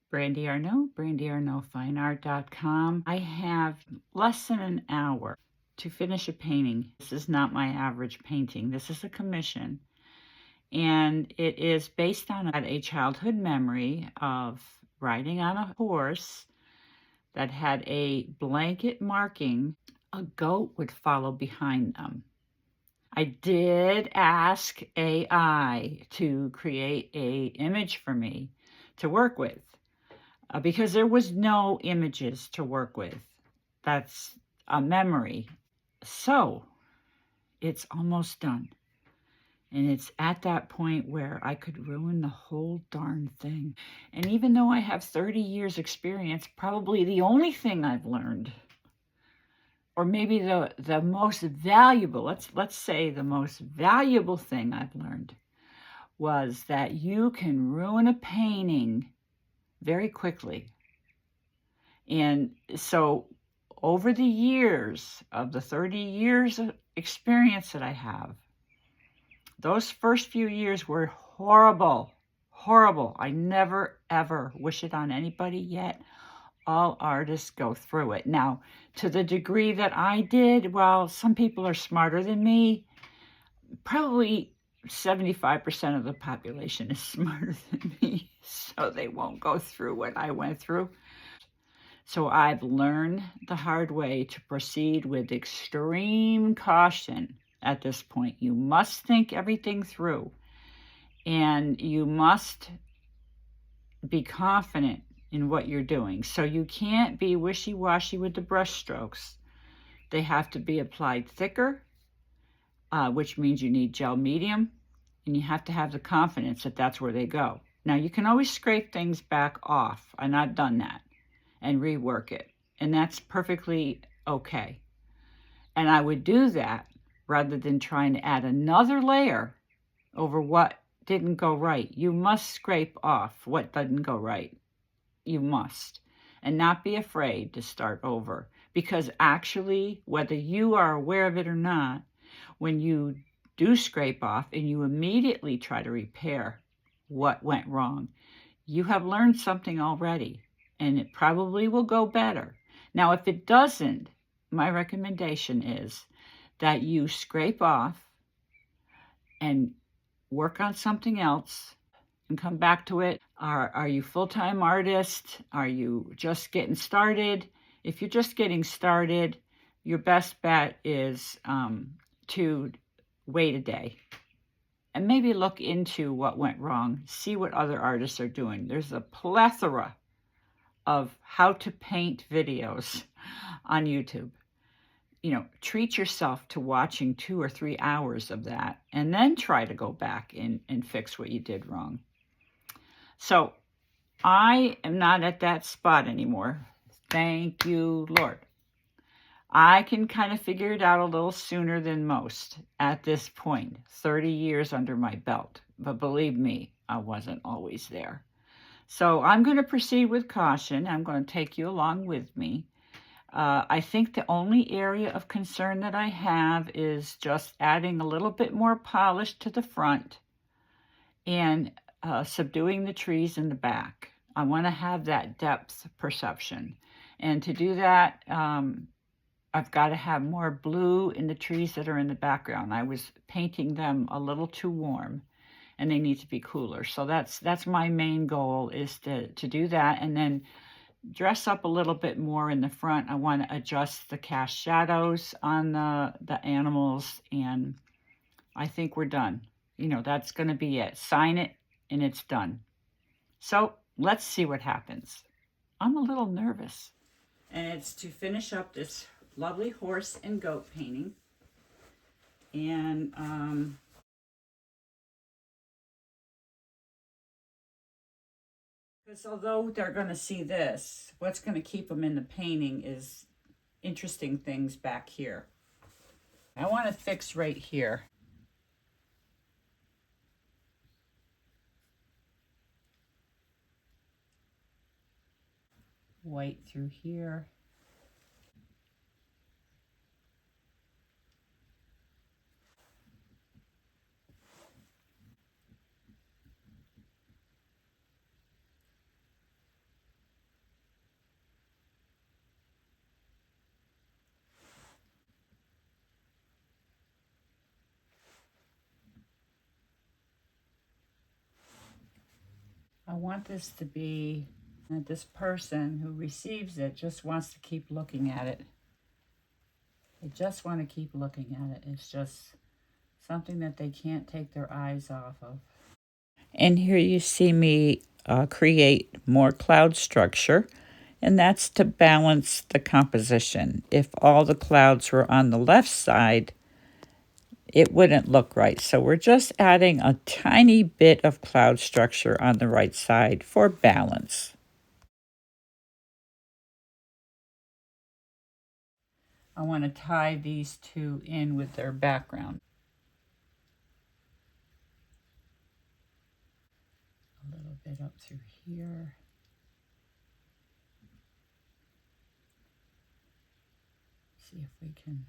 Brandy Arnault, brandyarnaultfineart.com. I have less than an hour to finish a painting. This is not my average painting. This is a commission. And it is based on a childhood memory of riding on a horse that had a blanket marking. A goat would follow behind them. I did ask AI to create an image for me to work with. Because there was no images to work with. That's a memory. So it's almost done. And it's at that point where I could ruin the whole darn thing. And even though I have 30 years experience, probably the only thing I've learned, or maybe the most valuable, let's say the most valuable thing I've learned, was that you can ruin a painting very quickly. And so over the years of the 30 years of experience that I have, those first few years were horrible, horrible. I never, ever wish it on anybody, yet all artists go through it. Now, to the degree that I did, well, some people are smarter than me. Probably 75% of the population is smarter than me, so they won't go through what I went through. So I've learned the hard way to proceed with extreme caution at this point. You must think everything through, and you must be confident in what you're doing. So you can't be wishy-washy with the brush strokes. They have to be applied thicker, which means you need gel medium, and you have to have the confidence that that's where they go. Now, you can always scrape things back off, and I've done that, and rework it. And that's perfectly okay. And I would do that rather than trying to add another layer over what didn't go right. You must scrape off what didn't go right. You must. And not be afraid to start over. Because actually, whether you are aware of it or not, when you do scrape off and you immediately try to repair what went wrong, you have learned something already. And it probably will go better. Now, if it doesn't, my recommendation is that you scrape off and work on something else and come back to it. Are you full-time artist? Are you just getting started? If you're just getting started, your best bet is to wait a day and maybe look into what went wrong, see what other artists are doing. There's a plethora of how to paint videos on YouTube. You know, treat yourself to watching 2 or 3 hours of that, and then try to go back and fix what you did wrong. So I am not at that spot anymore. Thank you, Lord. I can kind of figure it out a little sooner than most at this point, 30 years under my belt. But believe me, I wasn't always there. So I'm going to proceed with caution. I'm going to take you along with me. I think the only area of concern that I have is just adding a little bit more polish to the front and subduing the trees in the back. I want to have that depth perception. And to do that, I've got to have more blue in the trees that are in the background. I was painting them a little too warm, and they need to be cooler. So that's my main goal, is to do that, and then dress up a little bit more in the front. I want to adjust the cast shadows on the animals, and I think we're done. You know, that's going to be it. Sign it, and it's done. So let's see what happens. I'm a little nervous. And it's to finish up this lovely horse and goat painting. And because although they're going to see this, what's going to keep them in the painting is interesting things back here. I want to fix right here. White through here. want this to be that this person who receives it just wants to keep looking at it. They just want to keep looking at it. It's just something that they can't take their eyes off of. And here you see me create more cloud structure, and that's to balance the composition. If all the clouds were on the left side, it wouldn't look right. So we're just adding a tiny bit of cloud structure on the right side for balance. I want to tie these two in with their background. A little bit up through here. See if we can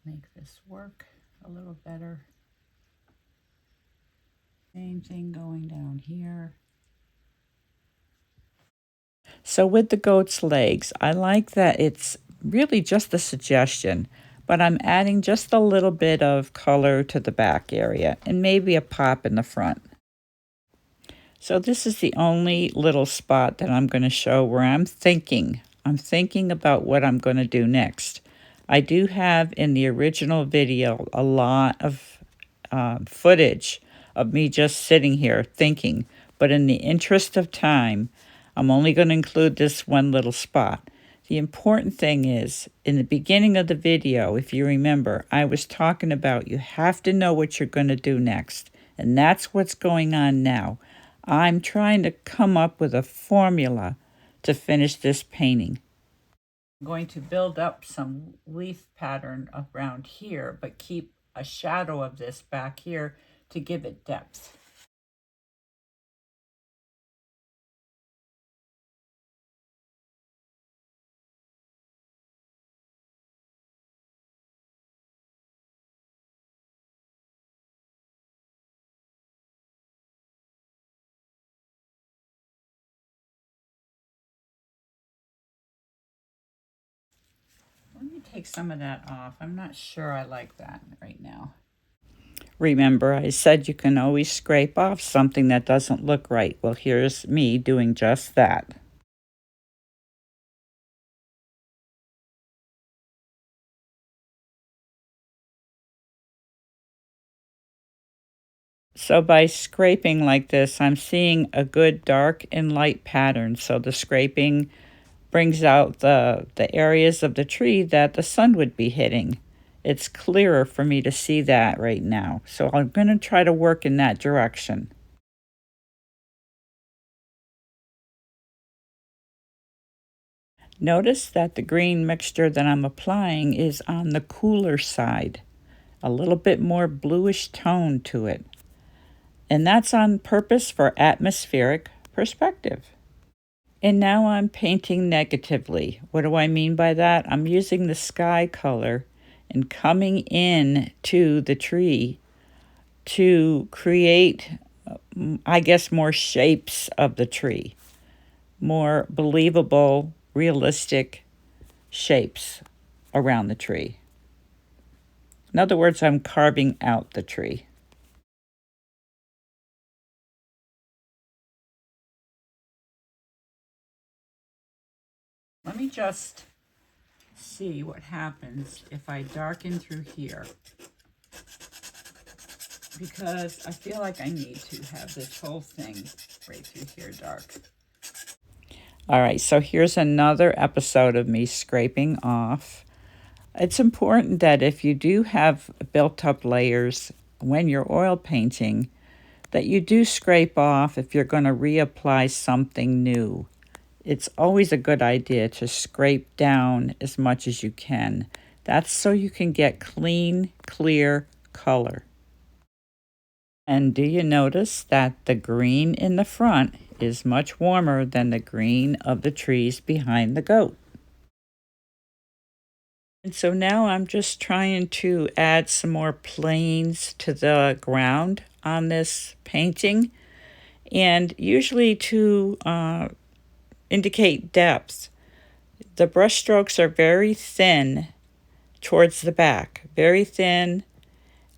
make this work a little better. Same thing going down here. So with the goat's legs, I like that it's really just a suggestion, but I'm adding just a little bit of color to the back area and maybe a pop in the front. So this is the only little spot that I'm going to show where I'm thinking about what I'm going to do next. I do have in the original video a lot of footage of me just sitting here thinking, but in the interest of time, I'm only going to include this one little spot. The important thing is, in the beginning of the video, if you remember, I was talking about you have to know what you're going to do next, and that's what's going on now. I'm trying to come up with a formula to finish this painting. I'm going to build up some leaf pattern around here, but keep a shadow of this back here to give it depth. Let me take some of that off. I'm not sure I like that right now. Remember, I said you can always scrape off something that doesn't look right. Well, here's me doing just that. So by scraping like this, I'm seeing a good dark and light pattern. So the scraping brings out the areas of the tree that the sun would be hitting. It's clearer for me to see that right now. So I'm going to try to work in that direction. Notice that the green mixture that I'm applying is on the cooler side, a little bit more bluish tone to it. And that's on purpose for atmospheric perspective. And now I'm painting negatively. What do I mean by that? I'm using the sky color and coming in to the tree to create, I guess, more shapes of the tree, more believable, realistic shapes around the tree. In other words, I'm carving out the tree. Let me just see what happens if I darken through here, because I feel like I need to have this whole thing right through here dark. All right, so here's another episode of me scraping off. It's important that if you do have built up layers when you're oil painting, that you do scrape off if you're going to reapply something new. It's always a good idea to scrape down as much as you can. That's so you can get clean, clear color. And do you notice that the green in the front is much warmer than the green of the trees behind the goat? And so now I'm just trying to add some more planes to the ground on this painting, and usually to indicate depth. The brush strokes are very thin towards the back, very thin,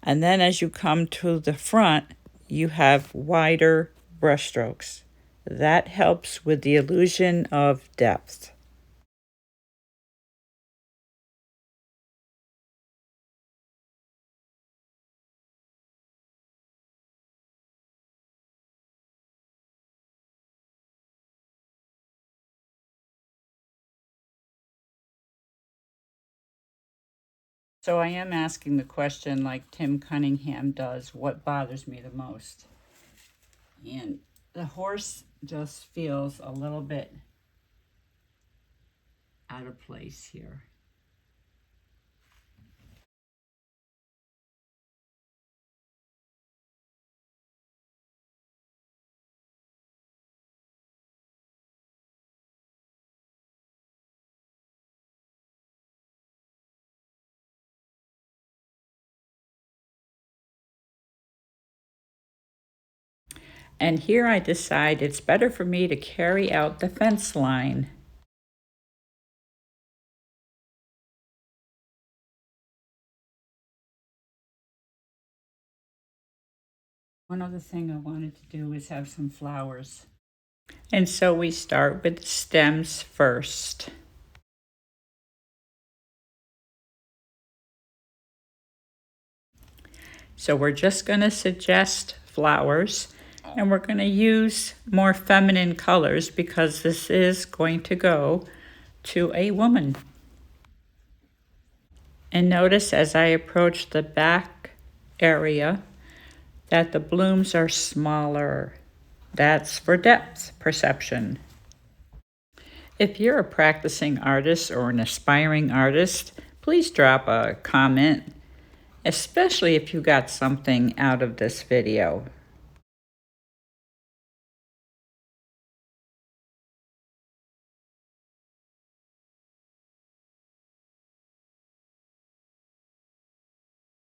and then as you come to the front, you have wider brushstrokes. That helps with the illusion of depth. So I am asking the question like Tim Cunningham does, what bothers me the most? And the horse just feels a little bit out of place here. And here I decide it's better for me to carry out the fence line. One other thing I wanted to do is have some flowers. And so we start with the stems first. So we're just going to suggest flowers, and we're going to use more feminine colors because this is going to go to a woman. And notice as I approach the back area that the blooms are smaller. That's for depth perception. If you're a practicing artist or an aspiring artist, please drop a comment, especially if you got something out of this video.